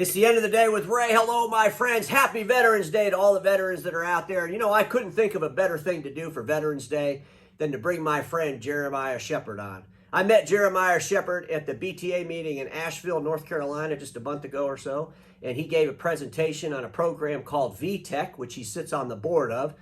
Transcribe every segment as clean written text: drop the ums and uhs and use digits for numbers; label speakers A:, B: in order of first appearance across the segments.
A: It's the end of the day with Ray. Hello, my friends. Happy Veterans Day to all the veterans that are out there. You know, I couldn't think of a better thing to do for Veterans Day than to bring my friend Jeremiah Shepard on. I met Jeremiah Shepard at the BTA meeting in Asheville, North Carolina, just a month ago or so, and he gave a presentation on a program called VETech, which he sits on the board of.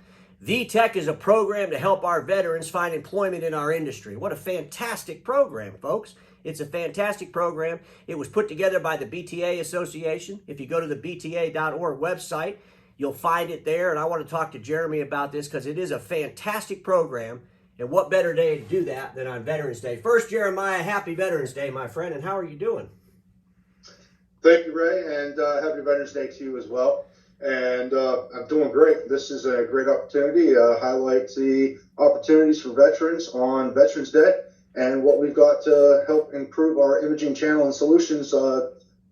A: VETech is a program to help our veterans find employment in our industry. What a fantastic program, folks. It's a fantastic program. It was put together by the BTA Association. If you go to the BTA.org website, you'll find it there. And I want to talk to Jeremy about this because it is a fantastic program. And what better day to do that than on Veterans Day? First, Jeremiah, happy Veterans Day, my friend. And how are you doing?
B: Thank you, Ray, and happy Veterans Day to you as well. And I'm doing great. This is a great opportunity to highlight the opportunities for veterans on Veterans Day and what we've got to help improve our imaging channel and solutions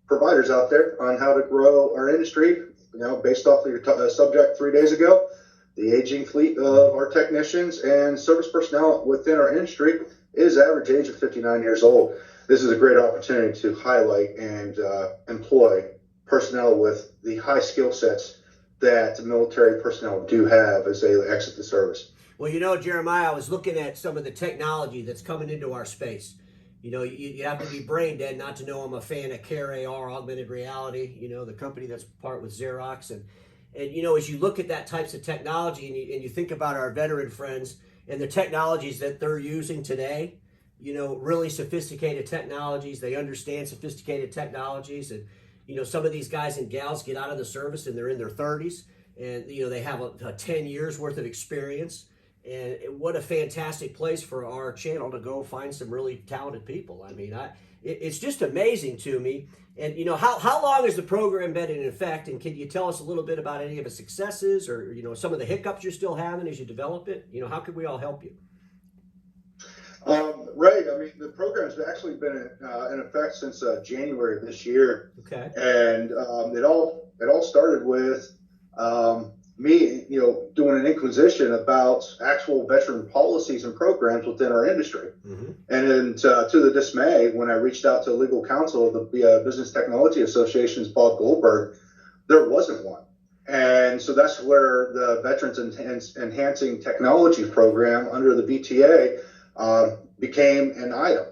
B: providers out there on how to grow our industry. You know, based off of your subject 3 days ago, the aging fleet of our technicians and service personnel within our industry is average age of 59 years old. This is a great opportunity to highlight and employ personnel with the high skill sets that military personnel do have as they exit the service.
A: Well, you know, Jeremiah, I was looking at some of the technology that's coming into our space. You know, you have to be brain dead not to know I'm a fan of CareAR, augmented reality, you know, the company that's part with Xerox. And you know, as you look at that types of technology and you think about our veteran friends and the technologies that they're using today, you know, really sophisticated technologies, they understand sophisticated technologies. And, you know, some of these guys and gals get out of the service and they're in their 30s and, you know, they have a 10 years worth of experience. And what a fantastic place for our channel to go find some really talented people. I mean, it's just amazing to me. And, you know, how long has the program been in effect? And can you tell us a little bit about any of its successes or, you know, some of the hiccups you're still having as you develop it? You know, how could we all help you?
B: Right. I mean, the program's actually been in effect since January of this year.
A: Okay.
B: And it all started with me, you know, doing an inquisition about actual veteran policies and programs within our industry. Mm-hmm. And then to the dismay, when I reached out to legal counsel of the Business Technology Association's Bob Goldberg, there wasn't one. And so that's where the Veterans Enhancing Technology program under the BTA became an item.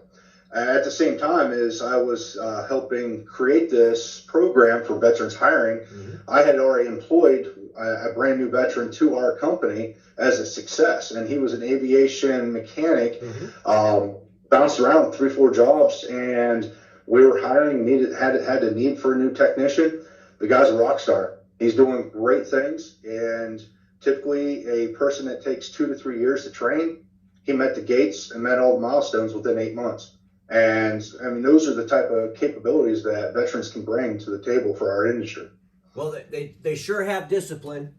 B: At the same time as I was helping create this program for veterans hiring, mm-hmm. I had already employed a brand new veteran to our company as a success. And he was an aviation mechanic, mm-hmm. Bounced around 3-4 jobs, and we were hiring, had a need for a new technician. The guy's a rock star. He's doing great things. And typically a person that takes 2 to 3 years to train, he met the gates and met all the milestones within 8 months. And I mean, those are the type of capabilities that veterans can bring to the table for our industry.
A: Well, they sure have discipline.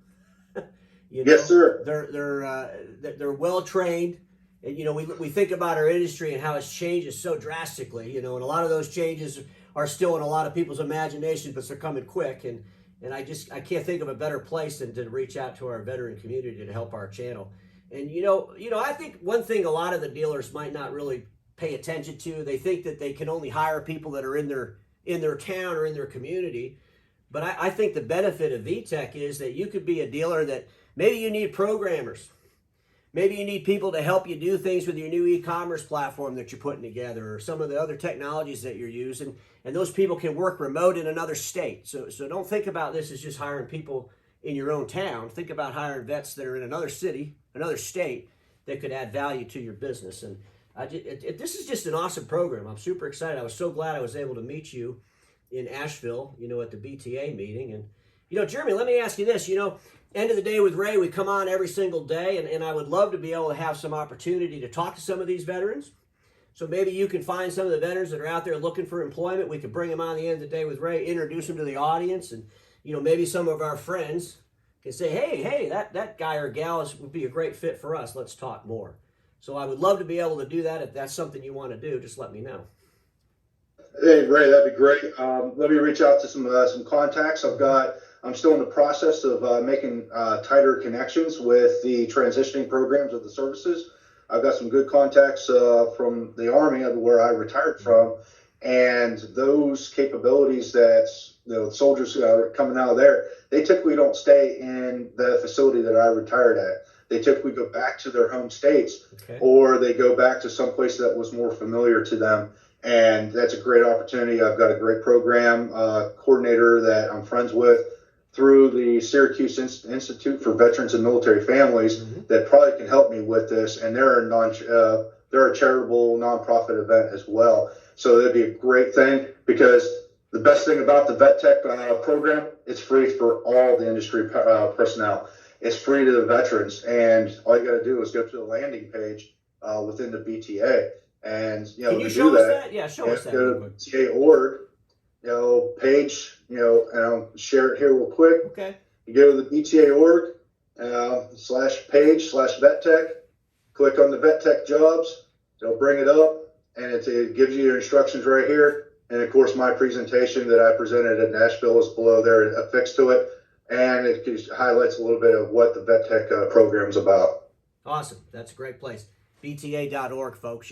A: You know,
B: yes, sir.
A: They're well trained, and you know we think about our industry and how it's changed so drastically. You know, and a lot of those changes are still in a lot of people's imagination, but they're coming quick. And I can't think of a better place than to reach out to our veteran community to help our channel. And you know, I think one thing a lot of the dealers might not really pay attention to, they think that they can only hire people that are in their town or in their community. But I think the benefit of VETech is that you could be a dealer that maybe you need programmers. Maybe you need people to help you do things with your new e-commerce platform that you're putting together or some of the other technologies that you're using. And those people can work remote in another state. So don't think about this as just hiring people in your own town. Think about hiring vets that are in another city, another state that could add value to your business. And this is just an awesome program. I'm super excited. I was so glad I was able to meet you in Asheville, you know, at the BTA meeting. And, you know, Jeremy, let me ask you this, you know, end of the day with Ray, we come on every single day, and I would love to be able to have some opportunity to talk to some of these veterans. So maybe you can find some of the veterans that are out there looking for employment. We could bring them on the end of the day with Ray, introduce them to the audience, and, you know, maybe some of our friends can say, hey, that guy or gal would be a great fit for us. Let's talk more. So I would love to be able to do that. If that's something you want to do, just let me know.
B: Hey, Ray, that'd be great. Let me reach out to some contacts. I'm still in the process of making tighter connections with the transitioning programs of the services. I've got some good contacts from the Army, where I retired from, And those capabilities that soldiers who are coming out of there, they typically don't stay in the facility that I retired at. They typically go back to their home states,
A: okay,
B: or they go back to some place that was more familiar to them. And that's a great opportunity. I've got a great program coordinator that I'm friends with through the Syracuse Institute for Veterans and Military Families that probably can help me with this. And they're a charitable nonprofit event as well. So that'd be a great thing, because the best thing about the VETech program, it's free for all the industry personnel. It's free to the veterans, and all you got to do is go to the landing page within the BTA, and
A: can you show us that? Yeah, show us that.
B: Go to BTA.org, page, and I'll share it here real quick.
A: Okay.
B: You go to the BTA.org /page/VETech, click on the VETech jobs. It'll bring it up, and it gives you your instructions right here. And of course, my presentation that I presented at Nashville is below there, affixed to it. And it highlights a little bit of what the VETech program is about.
A: Awesome. That's a great place. BTA.org, folks,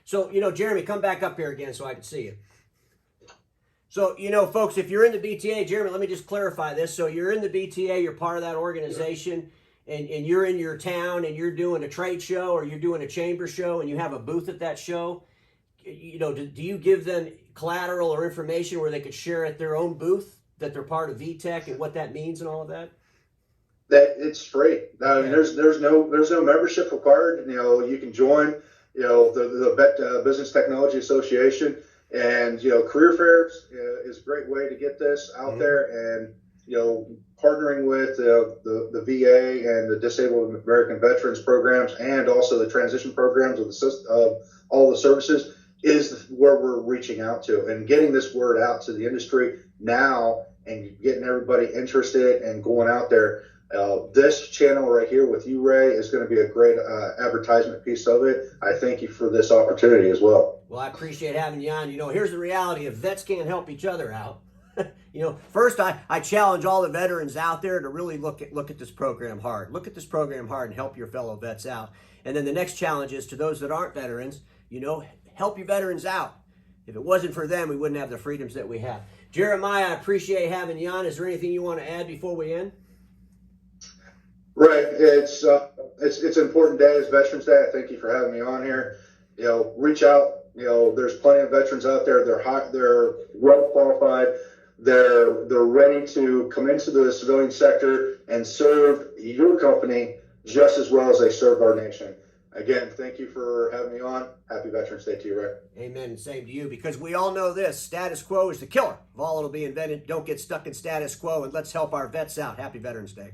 A: So, Jeremy, come back up here again so I can see you. So, folks, if you're in the BTA, Jeremy, let me just clarify this. So you're in the BTA, you're part of that organization, and you're in your town, and you're doing a trade show, or you're doing a chamber show, and you have a booth at that show. Do you give them collateral or information where they could share at their own booth that they're part of VETech and what that means and all of that?
B: That it's free.
A: Okay.
B: There's no membership required. You can join. The Business Technology Association, and career fairs is a great way to get this out there. And partnering with the VA and the Disabled American Veterans programs, and also the transition programs of all the services, is where we're reaching out to, and getting this word out to the industry now, and getting everybody interested and going out there. This channel right here with you, Ray, is going to be a great advertisement piece of it. I thank you for this opportunity as well.
A: Well, I appreciate having you on. Here's the reality: if vets can't help each other out, first I challenge all the veterans out there to really look at this program hard. Look at this program hard and help your fellow vets out. And then the next challenge is to those that aren't veterans. Help your veterans out. If it wasn't for them, we wouldn't have the freedoms that we have. Jeremiah, I appreciate having you on. Is there anything you want to add before we end?
B: Right. It's an important day. It's Veterans Day. I thank you for having me on here. Reach out. There's plenty of veterans out there. They're well qualified. They're ready to come into the civilian sector and serve your company just as well as they serve our nation. Again, thank you for having me on. Happy Veterans Day to you, Rick.
A: Amen, and same to you, because we all know this: status quo is the killer of all that'll be invented. Don't get stuck in status quo, and let's help our vets out. Happy Veterans Day.